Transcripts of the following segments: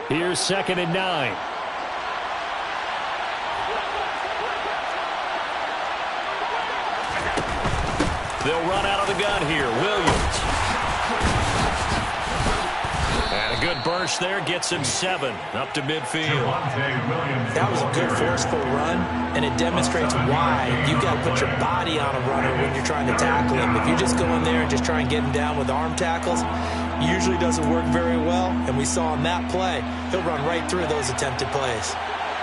Here's 2nd and 9. They'll run out of the gun here. Williams. And a good burst there gets him 7 up to midfield. That was a good forceful run, and it demonstrates why you've got to put your body on a runner when you're trying to tackle him. If you just go in there and just try and get him down with arm tackles, usually doesn't work very well, and we saw on that play, he'll run right through those attempted plays.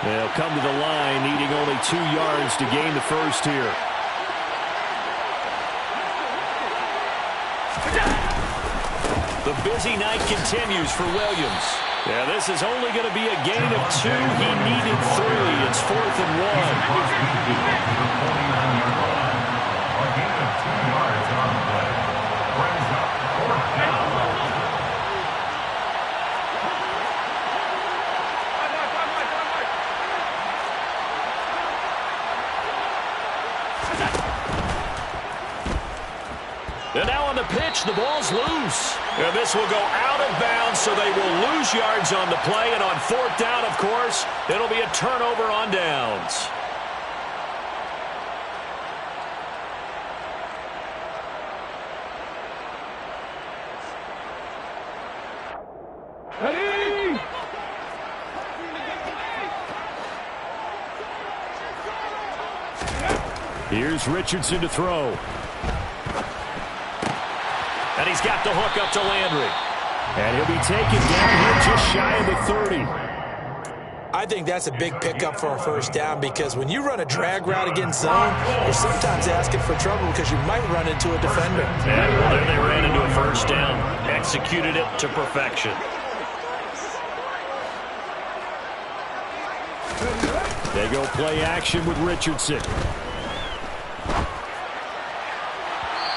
They'll come to the line needing only 2 yards to gain the first here. The busy night continues for Williams. Yeah, this is only going to be a gain of 2. He needed 3. It's 4th and 1. And now on the pitch, the ball's loose. And this will go out of bounds, so they will lose yards on the play. And on 4th down, of course, it'll be a turnover on downs. Ready? Here's Richardson to throw. And he's got the hook up to Landry. And he'll be taken down here just shy of the 30. I think that's a big pickup for a first down, because when you run a drag route against zone, you're sometimes asking for trouble because you might run into a defender. Yeah, well, there they ran into a first down. Executed it to perfection. They go play action with Richardson.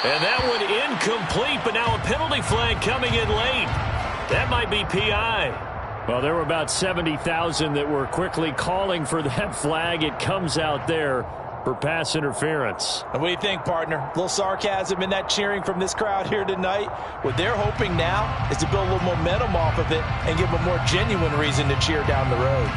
And that one incomplete, but now a penalty flag coming in late. That might be PI. Well, there were about 70,000 that were quickly calling for that flag. It comes out there for pass interference. And what do you think, partner? A little sarcasm in that cheering from this crowd here tonight. What they're hoping now is to build a little momentum off of it and give a more genuine reason to cheer down the road.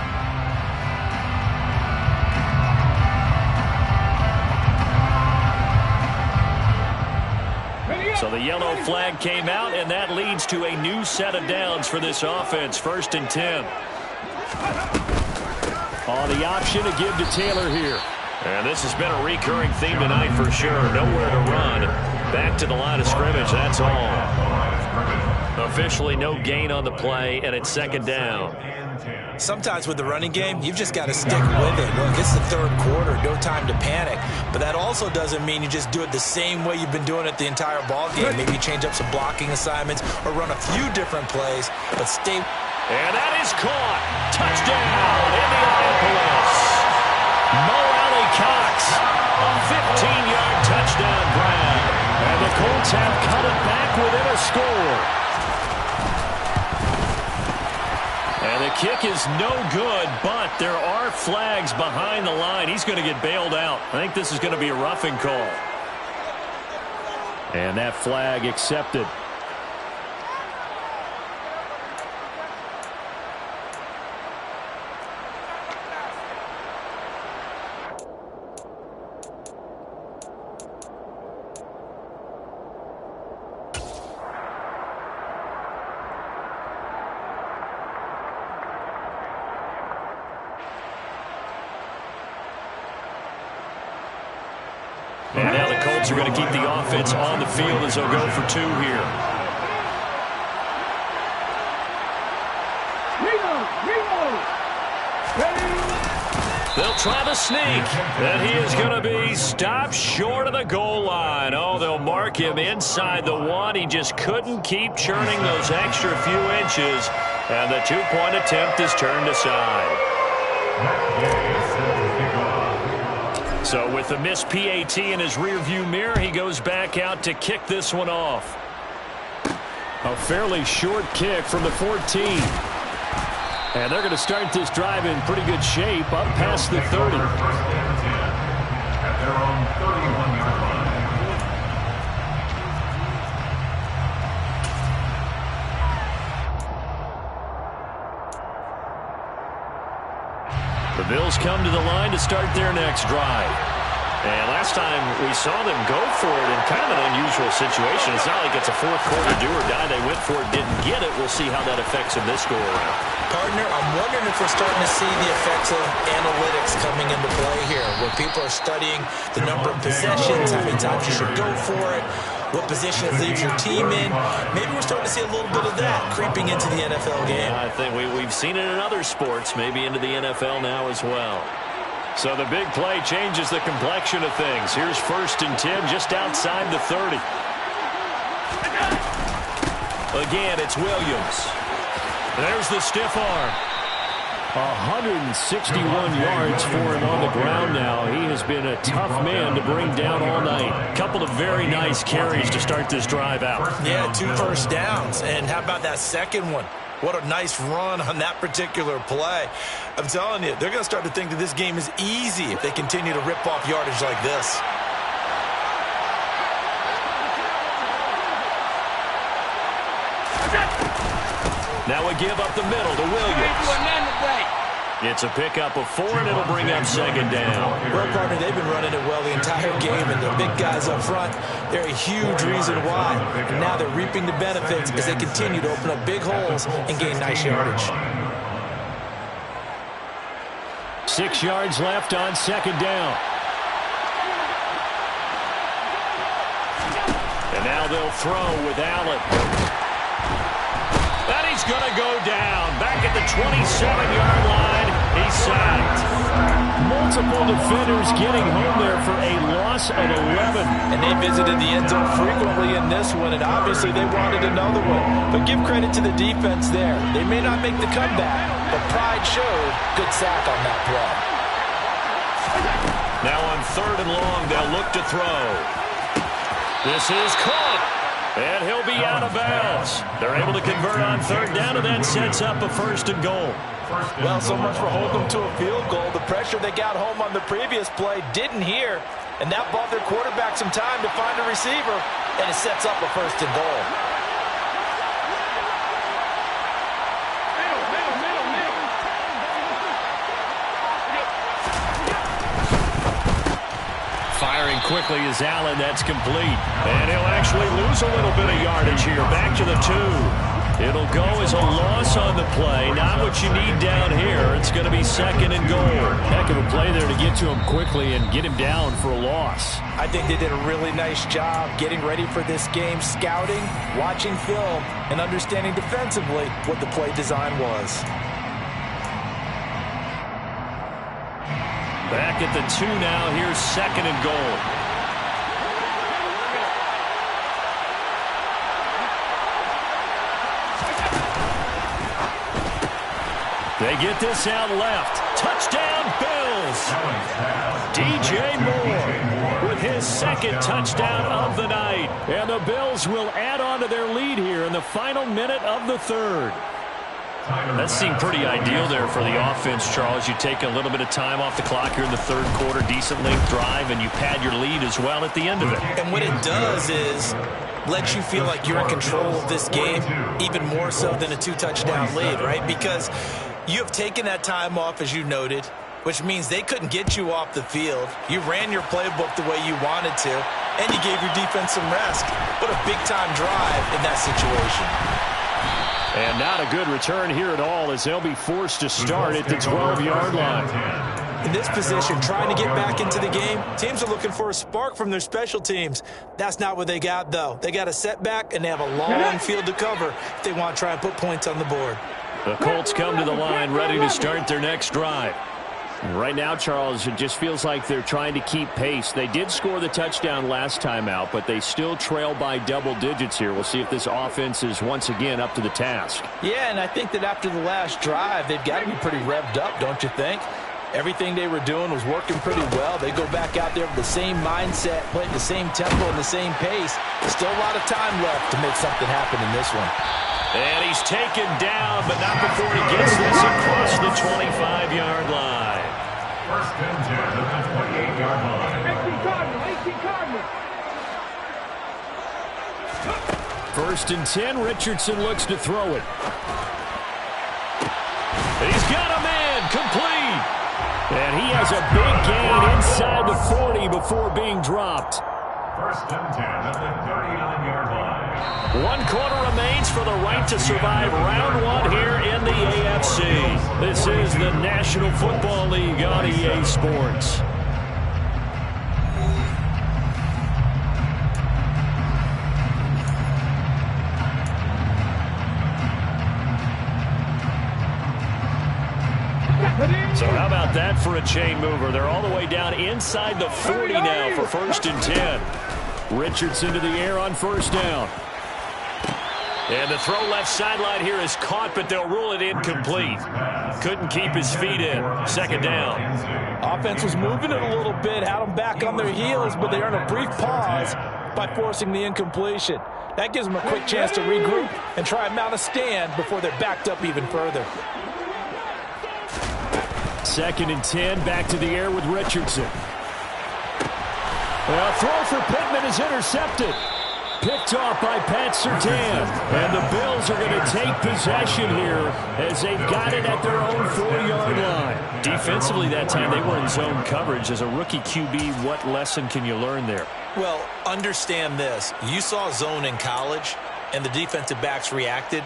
So the yellow flag came out, and that leads to a new set of downs for this offense. 1st and 10. On the option to give to Taylor here. And this has been a recurring theme tonight for sure. Nowhere to run. Back to the line of scrimmage, that's all. Officially no gain on the play, and it's 2nd down. Sometimes with the running game, you've just got to stick with it. Look, it's the 3rd quarter, no time to panic. But that also doesn't mean you just do it the same way you've been doing it the entire ball game. Maybe you change up some blocking assignments or run a few different plays, but stay. And that is caught. Touchdown, Indianapolis. Mo Alley-Cox, a 15-yard touchdown grab. And the Colts have cut it back within a score. And the kick is no good, but there are flags behind the line. He's going to get bailed out. I think this is going to be a roughing call. And that flag accepted. And now the Colts are going to keep the offense on the field as they'll go for 2 here. They'll try the sneak, and he is going to be stopped short of the goal line. Oh, they'll mark him inside the 1. He just couldn't keep churning those extra few inches, and the 2-point attempt is turned aside. So with the missed PAT in his rearview mirror, he goes back out to kick this one off. A fairly short kick from the 14. And they're going to start this drive in pretty good shape up past the 30. At their own 31-yard line. The Bills come to the line to start their next drive. And last time we saw them go for it in kind of an unusual situation. It's not like it's a fourth quarter do or die. They went for it, didn't get it. We'll see how that affects them this go around. Partner, I'm wondering if we're starting to see the effects of analytics coming into play here, where people are studying the number of possessions, how many times you should go for it, what position it leaves your team in. Maybe we're starting to see a little bit of that creeping into the NFL game. I think we've seen it in other sports, maybe into the NFL now as well. So the big play changes the complexion of things. Here's 1st and 10 just outside the 30. Again, it's Williams. There's the stiff arm. 161 yards for him on the ground now. He has been a tough man to bring down all night. Couple of very nice carries to start this drive out. Yeah, 2 first downs. And how about that second one? What a nice run on that particular play. I'm telling you, they're going to start to think that this game is easy if they continue to rip off yardage like this. Now we give up the middle to Williams. It's a pickup of 4, and it'll bring up 2nd down. Well, partner, they've been running it well the entire game, and the big guys up front, they're a huge reason why. And now they're reaping the benefits as they continue to open up big holes and gain nice yardage. 6 yards left on 2nd down. And now they'll throw with Allen. And he's going to go down. Back at the 27-yard line. He's sacked. Multiple defenders getting home there for a loss of 11. And they visited the end zone frequently in this one, and obviously they wanted another one. But give credit to the defense there. They may not make the comeback, but pride showed. Good sack on that play. Now on 3rd and long, they'll look to throw. This is caught. And he'll be out of bounds. They're able to convert on 3rd down, and that sets up a 1st and goal. Well, so much for holding them to a field goal. The pressure they got home on the previous play didn't hear, and that bought their quarterback some time to find a receiver, and it sets up a 1st and goal. Firing quickly is Allen. That's complete. And he'll actually lose a little bit of yardage here. Back to the 2. It'll go as a loss on the play. Not what you need down here. It's going to be 2nd and goal. Heck of a play there to get to him quickly and get him down for a loss. I think they did a really nice job getting ready for this game, scouting, watching film, and understanding defensively what the play design was. Back at the 2 now. Here's 2nd and goal. They get this out left. Touchdown, Bills. DJ Moore with his 2nd touchdown of the night. And the Bills will add on to their lead here in the final minute of the 3rd. That seemed pretty ideal there for the offense, Charles. You take a little bit of time off the clock here in the 3rd quarter, decent length drive, and you pad your lead as well at the end of it. And what it does is let you feel like you're in control of this game, even more so than a 2-touchdown lead, right? Because you have taken that time off, as you noted, which means they couldn't get you off the field. You ran your playbook the way you wanted to, and you gave your defense some rest. What a big-time drive in that situation. And not a good return here at all, as they'll be forced to start at the 12-yard line. In this position, trying to get back into the game, teams are looking for a spark from their special teams. That's not what they got, though. They got a setback, and they have a long field to cover if they want to try and put points on the board. The Colts come to the line ready to start their next drive. Right now, Charles, it just feels like they're trying to keep pace. They did score the touchdown last time out, but they still trail by double digits here. We'll see if this offense is once again up to the task. Yeah, and I think that after the last drive, they've got to be pretty revved up, don't you think? Everything they were doing was working pretty well. They go back out there with the same mindset, playing the same tempo and the same pace. Still a lot of time left to make something happen in this one. And he's taken down, but not before he gets this across the 25-yard line. 1st and 10 at the 28-yard line. 1st and 10, Richardson looks to throw it. He's got a man, complete. has a big gain inside the 40 before being dropped. First and 10 at the 39-yard line. 1 quarter remains for the right to survive round 1 here in the AFC. This is the National Football League on EA Sports. So how about that for a chain mover? They're all the way down inside the 40 now for first and 10. Richardson to the air on first down. And the throw left sideline here is caught, but they'll rule it incomplete. Couldn't keep his feet in. Second down. Offense was moving it a little bit, had them back on their heels, but they earned a brief pause by forcing the incompletion. That gives them a quick chance to regroup and try and mount a stand before they're backed up even further. Second and 10, back to the air with Richardson. A throw for Pittman is intercepted. Picked off by Pat Surtain. And the Bills are going to take possession here as they've got it at their own 4-yard line. Defensively that time they were in zone coverage. As a rookie QB, what lesson can you learn there? Well, understand this. You saw zone in college, and the defensive backs reacted,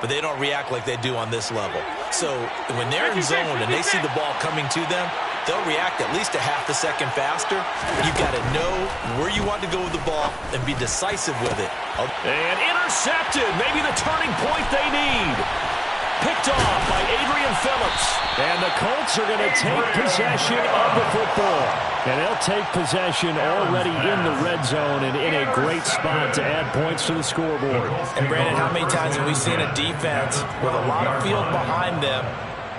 but they don't react like they do on this level. So when they're in zone and they see the ball coming to them, they'll react at least a half a second faster. You've got to know where you want to go with the ball and be decisive with it. And intercepted. Maybe the turning point they need. Picked off by Adrian Phillips. And the Colts are going to take possession of the football. And they'll take possession already in the red zone and in a great spot to add points to the scoreboard. And Brandon, how many times have we seen a defense with a lot of field behind them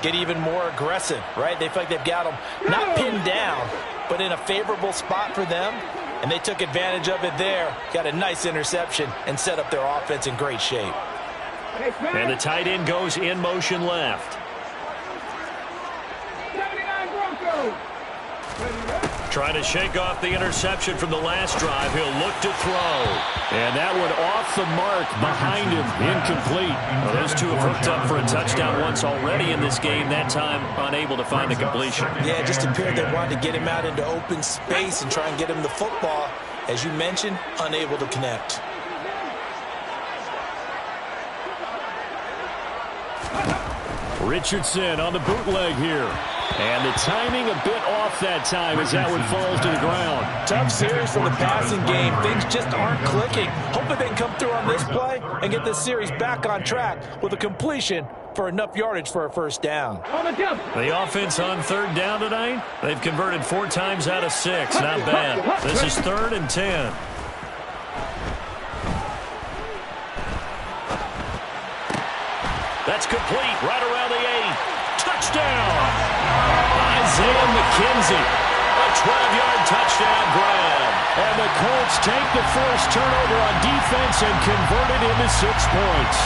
get even more aggressive, right? They feel like they've got them not pinned down, but in a favorable spot for them, and they took advantage of it there. Got a nice interception and set up their offense in great shape. And the tight end goes in motion left. Trying to shake off the interception from the last drive. He'll look to throw. And that one off the mark behind him. Incomplete. Well, those two have hooked up for a touchdown once already in this game. That time unable to find the completion. Yeah, it just appeared they wanted to get him out into open space and try and get him the football. As you mentioned, unable to connect. Richardson on the bootleg here. And the timing a bit off that time as that one falls to the ground. Tough series from the passing game. Things just aren't clicking. Hoping they can come through on this play and get this series back on track with a completion for enough yardage for a first down. The offense on third down tonight, they've converted 4 times out of 6. Not bad. This is 3rd and 10. That's complete right around the 8. Touchdown! Isaiah McKenzie. A 12-yard touchdown grab. And the Colts take the first turnover on defense and convert it into 6 points.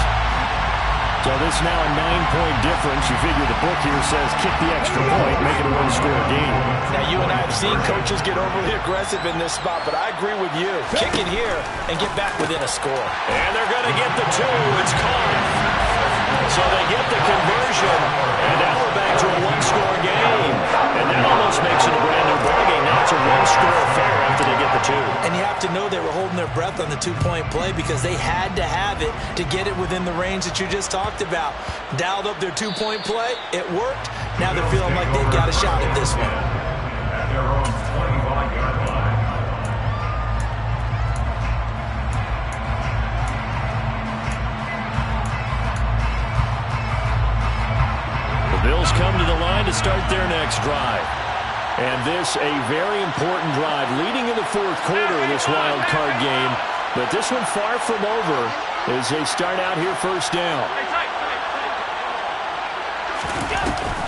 So this is now a 9-point difference. You figure the book here says kick the extra point, make it a one-score game. Now, you and I have seen coaches get overly aggressive in this spot, but I agree with you. Kick it here and get back within a score. And they're going to get the 2. It's caught. So they get the conversion, and now we're back to a one-score game. And that almost makes it a brand-new ballgame. Now it's a one-score affair after they get the 2. And you have to know they were holding their breath on the 2-point play because they had to have it to get it within the range that you just talked about. Dialed up their 2-point play. It worked. Now they're feeling like they've got a shot at this one. At their own 25-yard line. Bills come to the line to start their next drive. And this a very important drive leading in the 4th quarter of this wild card game. But this one far from over as they start out here first down.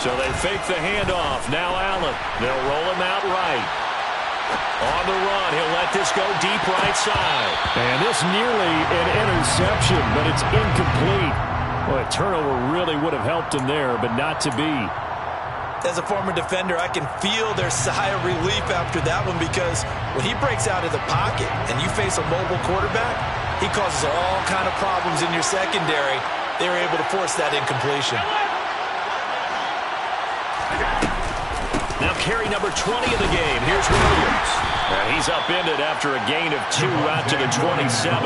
So they fake the handoff. Now Allen. They'll roll him out right. On the run, he'll let this go deep right side. And this nearly an interception, but it's incomplete. Well, a turnover really would have helped him there, but not to be. As a former defender, I can feel their sigh of relief after that one because when he breaks out of the pocket and you face a mobile quarterback, he causes all kind of problems in your secondary. They were able to force that incompletion. Now carry number 20 of the game. Here's Williams. And he's upended after a gain of 2 out to the 27.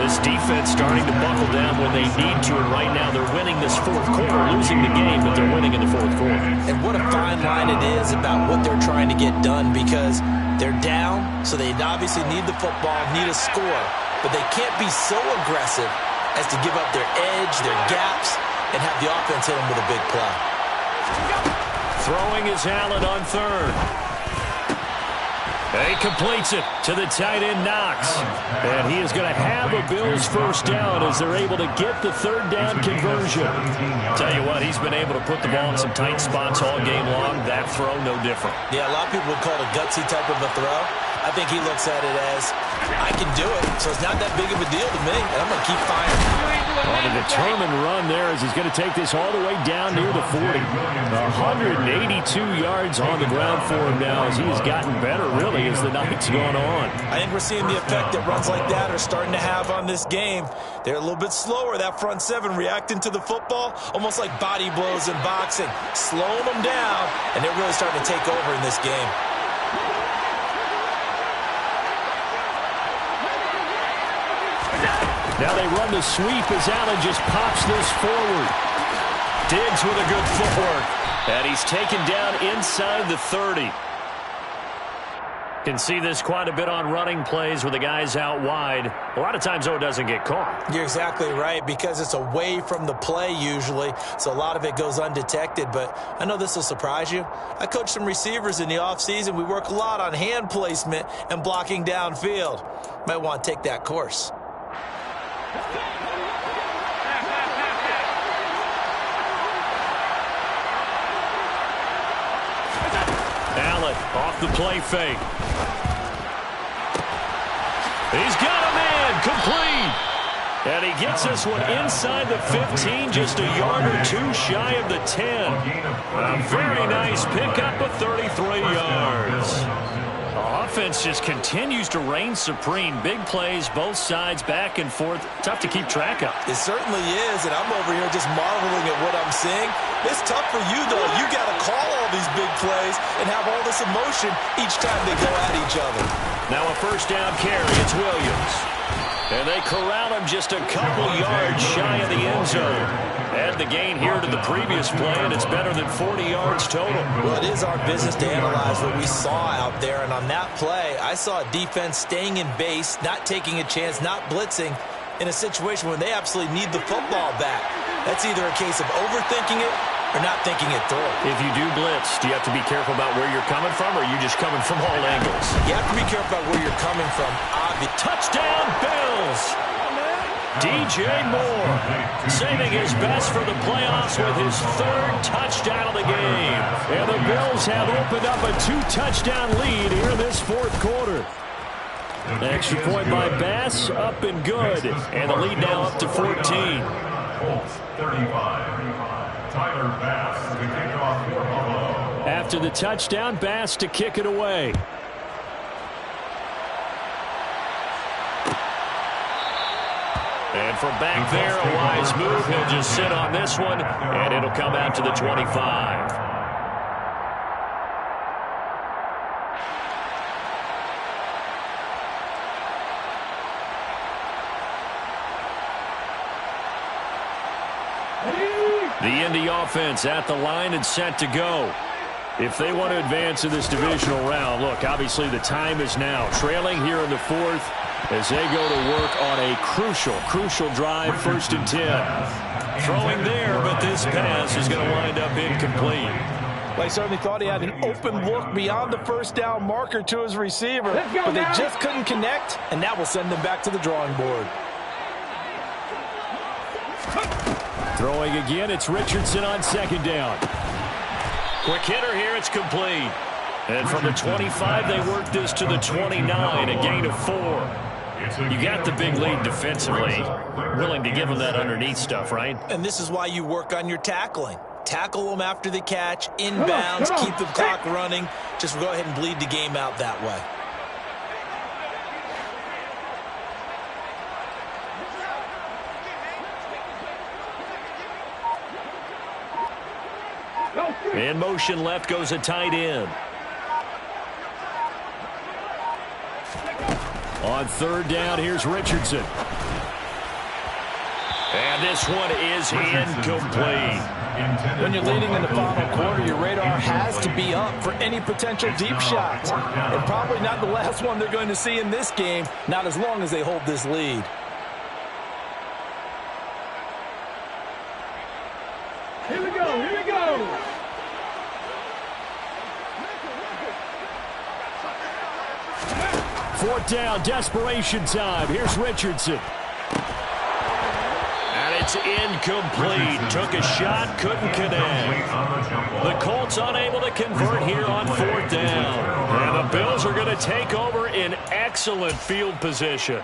This defense starting to buckle down when they need to, and right now they're winning this fourth quarter, losing the game, but they're winning in the fourth quarter. And what a fine line it is about what they're trying to get done, because they're down, so they obviously need the football, need a score, but they can't be so aggressive as to give up their edge, their gaps, and have the offense hit them with a big play. Throwing is Allen on third. He completes it to the tight end, Knox. And he is going to have a Bills first down as they're able to get the third down conversion. Tell you what, he's been able to put the ball in some tight spots all game long. That throw, no different. Yeah, a lot of people would call it a gutsy type of a throw. I think he looks at it as, I can do it, so it's not that big of a deal to me, and I'm going to keep firing. On a determined run there as he's going to take this all the way down near the 40. 182 yards on the ground for him now as he has gotten better, really, as the night's gone on. I think we're seeing the effect that runs like that are starting to have on this game. They're a little bit slower, that front seven, reacting to the football, almost like body blows in boxing, slowing them down, and they're really starting to take over in this game. Now they run the sweep as Allen just pops this forward. Diggs with a good footwork. And he's taken down inside the 30. Can see this quite a bit on running plays with the guys out wide. A lot of times, though, it doesn't get caught. You're exactly right, because it's away from the play usually, so a lot of it goes undetected. But I know this will surprise you. I coach some receivers in the offseason. We work a lot on hand placement and blocking downfield. Might want to take that course. Allen off the play fake. He's got a man complete. And he gets this one inside the 15, just a yard or two shy of the 10. A very nice pickup of 33 yards. Offense just continues to reign supreme. Big plays, both sides, back and forth. Tough to keep track of. It certainly is, and I'm over here just marveling at what I'm seeing. It's tough for you, though. You got to call all these big plays and have all this emotion each time they go at each other. Now a first down carry. It's Williams. And they corral him just a couple yards shy of the end zone. Add the gain here to the previous play, and it's better than 40 yards total. Well, it is our business to analyze what we saw out there, and on that play, I saw a defense staying in base, not taking a chance, not blitzing, in a situation where they absolutely need the football back. That's either a case of overthinking it or not thinking it through. If you do blitz, do you have to be careful about where you're coming from, or are you just coming from all angles? You have to be careful about where you're coming from. Touchdown, Bills! DJ Moore saving his best for the playoffs with his third touchdown of the game. And the Bills have opened up a 2-touchdown lead here in this fourth quarter. Extra point by Bass, up and good. And the lead now up to 14. Colts 35. Tyler Bass to kick off for Buffalo. After the touchdown, Bass to kick it away. And from back there, a wise move. He'll just sit on this one, and it'll come out to the 25. The Indy offense at the line and set to go. If they want to advance in this divisional round, look, obviously the time is now. Trailing here in the fourth as they go to work on a crucial drive, 1st and 10. Throwing there, but this pass is going to wind up incomplete. Well, he certainly thought he had an open look beyond the first down marker to his receiver, but they just couldn't connect, and that will send them back to the drawing board. Throwing again, it's Richardson on 2nd down. Quick hitter here, it's complete. And from the 25, they work this to the 29, a gain of 4. You got the big lead defensively. Willing to give them that underneath stuff, right? And this is why you work on your tackling. Tackle them after the catch, inbounds, keep the clock running. Just go ahead and bleed the game out that way. In motion left goes a tight end. On third down, here's Richardson. And this one is incomplete. When you're leading in the final quarter, your radar has to be up for any potential deep shots. And probably not the last one they're going to see in this game, not as long as they hold this lead. Here we go, here we go. Fourth down, desperation time. Here's Richardson. And it's incomplete. Took a shot, couldn't connect. The Colts unable to convert here on fourth down. And the Bills are going to take over in excellent field position.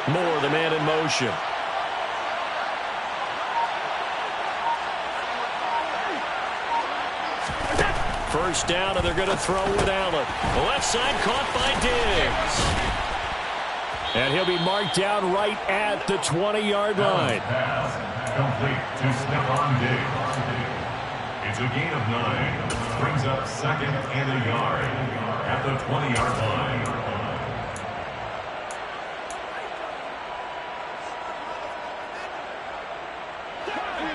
Moore, the man in motion. First down, and they're going to throw with Allen. The left side caught by Diggs. And he'll be marked down right at the 20-yard line. Pass complete to Stephon Diggs. It's a gain of 9. Brings up second and a yard at the 20-yard line.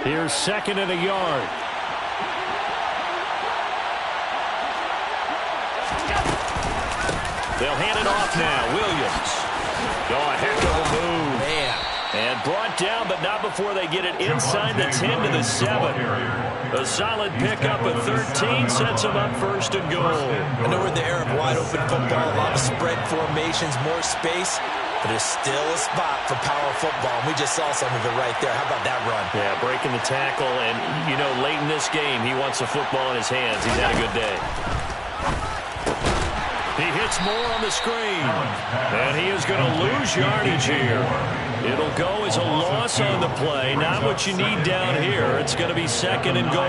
Here's second and a yard. They'll hand it off now. Williams. Oh, a heck of a move. Man. And brought down, but not before they get it inside the 10 to the 7. A solid pickup at 13 sets them up first and goal. I know we're in the era of wide-open football, a lot of spread formations, more space, but there's still a spot for power football. We just saw some of it right there. How about that run? Yeah, breaking the tackle, and, you know, late in this game, he wants the football in his hands. He's had a good day. He hits Moore on the screen, and he is going to lose yardage here. It'll go as a loss on the play. Not what you need down here. It's going to be second and goal.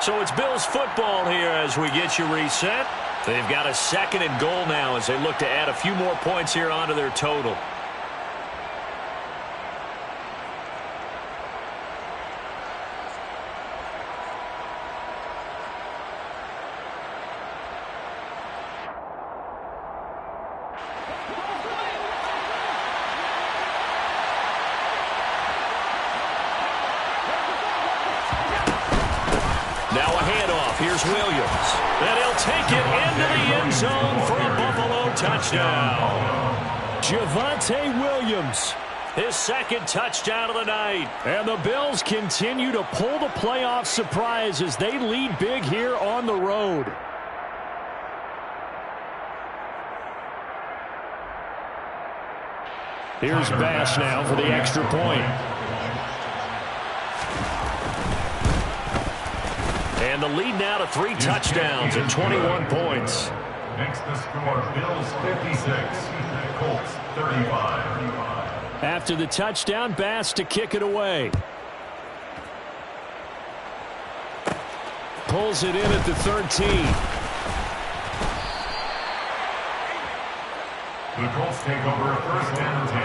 So it's Bills football here as we get you reset. They've got a second and goal now as they look to add a few more points here onto their total. Now a handoff. Here's Williams. And he'll take it into the end zone for a Buffalo touchdown. Javonte Williams, his second touchdown of the night. And the Bills continue to pull the playoff surprise as they lead big here on the road. Here's Bass now for the extra point. And the lead now to 3 touchdowns and 21 points. Next the score, Bills 56, Colts 35. After the touchdown, Bass to kick it away. Pulls it in at the 13. The Colts take over a first down and 10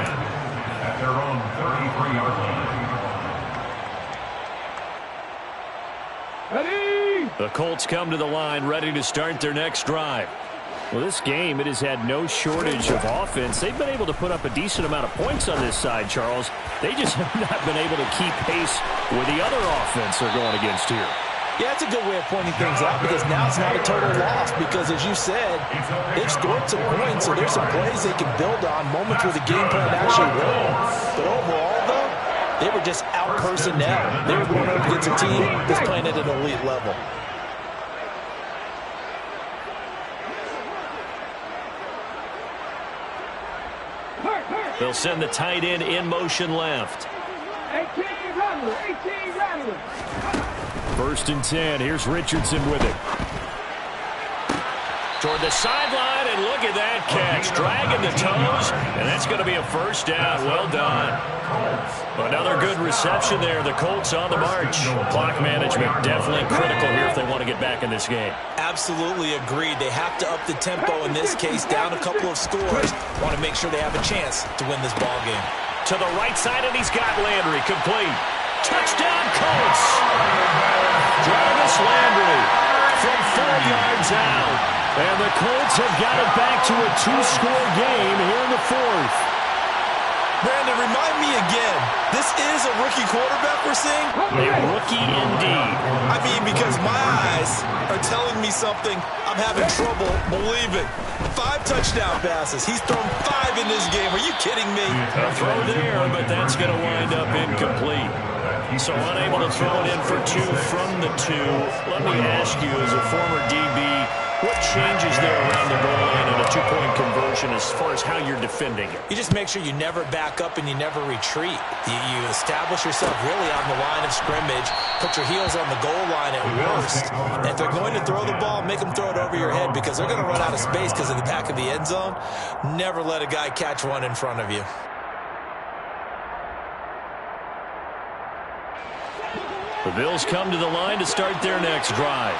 at their own 33-yard line. Ready? The Colts come to the line ready to start their next drive. Well, this game, it has had no shortage of offense. They've been able to put up a decent amount of points on this side, Charles. They just have not been able to keep pace with the other offense they're going against here. Yeah, that's a good way of pointing things out because now it's not a total loss because, as you said, they've scored some points, so there's some plays they can build on, moments where the game plan actually worked. But overall, though, they were just out-personnel. They were going up against a team that's playing at an elite level. They'll send the tight end in motion left. 18 Rattler, 18 Rattler. 1st and 10. Here's Richardson with it. Toward the sideline, and look at that catch. Dragging the toes, and that's going to be a 1st down. Well done. Another good reception there. The Colts on the march. Clock management definitely critical here if they want to get back in this game. Absolutely agreed. They have to up the tempo in this case, down a couple of scores. Want to make sure they have a chance to win this ball game. To the right side, and he's got Landry. Complete. Touchdown, Colts. Jarvis Landry from 4 yards out. And the Colts have got it back to a 2-score game here in the 4th. Brandon, remind me again, this is a rookie quarterback we're seeing? A rookie indeed. I mean, because my eyes are telling me something I'm having trouble believing. 5 touchdown passes. He's thrown 5 in this game. Are you kidding me? A throw there, but that's going to wind up incomplete. So unable to throw it in for 2 from the 2. Let me ask you, as a former DB, what changes there around the goal line in a 2-point conversion as far as how you're defending it? You just make sure you never back up and you never retreat. You establish yourself really on the line of scrimmage, put your heels on the goal line at worst. And if they're going to throw the ball, make them throw it over your head because they're going to run out of space because of the back of the end zone. Never let a guy catch one in front of you. The Bills come to the line to start their next drive.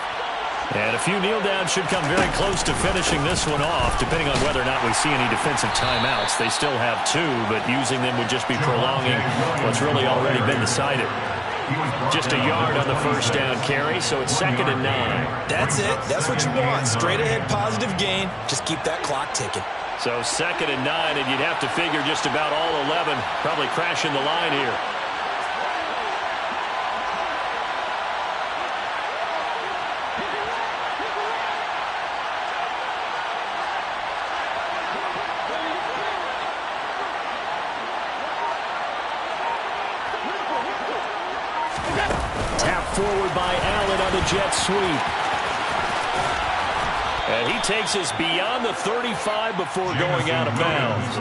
And a few kneel downs should come very close to finishing this one off, depending on whether or not we see any defensive timeouts. They still have 2, but using them would just be prolonging what's really already been decided. Just a yard on the 1st down carry, so it's 2nd and 9. That's it. That's what you want. Straight ahead positive gain. Just keep that clock ticking. So 2nd and 9, and you'd have to figure just about all 11 probably crashing the line here. Forward by Allen on the jet sweep. And he takes us beyond the 35 before going out of bounds.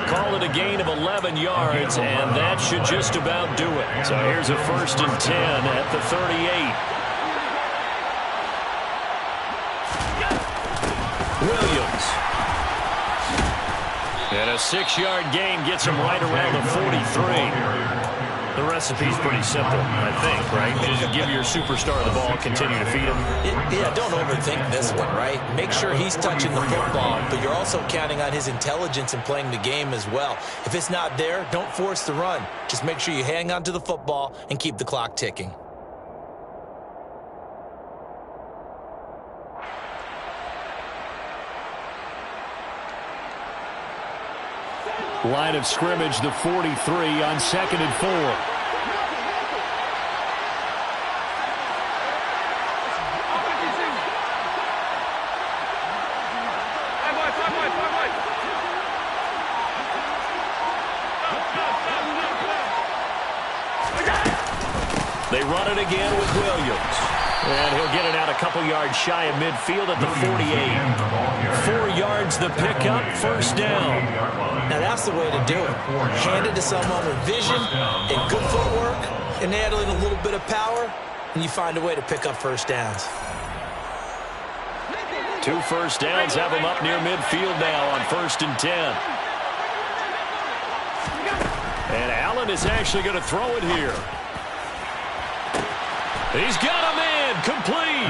Call it a gain of 11 yards, and that should just about do it. So here's a 1st and 10 at the 38. Williams. And a 6-yard gain gets him right around the 43. The recipe's pretty simple, I think, right? Just give your superstar the ball, continue to feed him. Yeah, don't overthink this one, right? Make sure he's touching the football, but you're also counting on his intelligence in playing the game as well. If it's not there, don't force the run. Just make sure you hang on to the football and keep the clock ticking. Line of scrimmage, the 43 on 2nd and 4. They run it again with Williams. And he'll get it out a couple yards shy of midfield at the 48. 4 yards the pickup, 1st down. Now that's the way to do it. Hand it to someone with vision and good footwork, and add in a little bit of power, and you find a way to pick up 1st downs. 2 1st downs have him up near midfield now on 1st and 10. And Allen is actually going to throw it here. He's got a man, complete.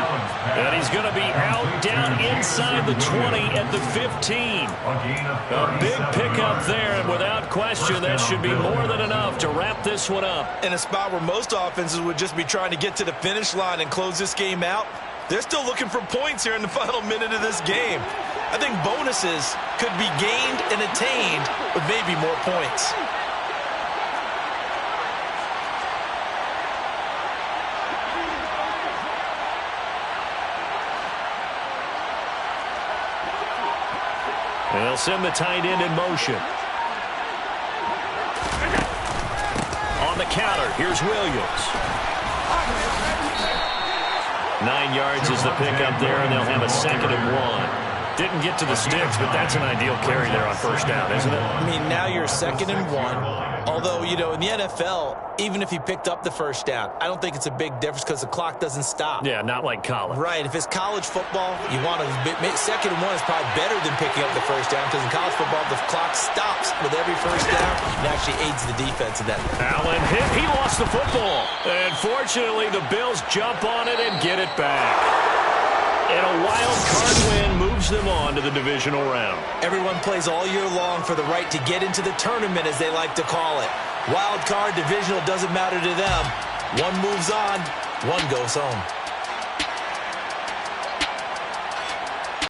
And he's going to be out down inside the 20 at the 15. A big pickup there, and without question, that should be more than enough to wrap this one up. In a spot where most offenses would just be trying to get to the finish line and close this game out, they're still looking for points here in the final minute of this game. I think bonuses could be gained and attained with maybe more points. They'll send the tight end in motion. On the counter, here's Williams. 9 yards is the pickup there, and they'll have a 2nd and 1. Didn't get to the sticks, but that's an ideal carry there on first down, isn't it? I mean, now you're 2nd and 1. Although, you know, in the NFL, even if he picked up the first down, I don't think it's a big difference because the clock doesn't stop. Yeah, not like college. Right. If it's college football, you want to 2nd and 1 is probably better than picking up the first down because in college football, the clock stops with every first down and actually aids the defense in that. Allen hit. He lost the football. And fortunately, the Bills jump on it and get it back. And a wild card win moves them on to the divisional round. Everyone plays all year long for the right to get into the tournament, as they like to call it. Wild card, divisional, doesn't matter to them. One moves on, one goes home.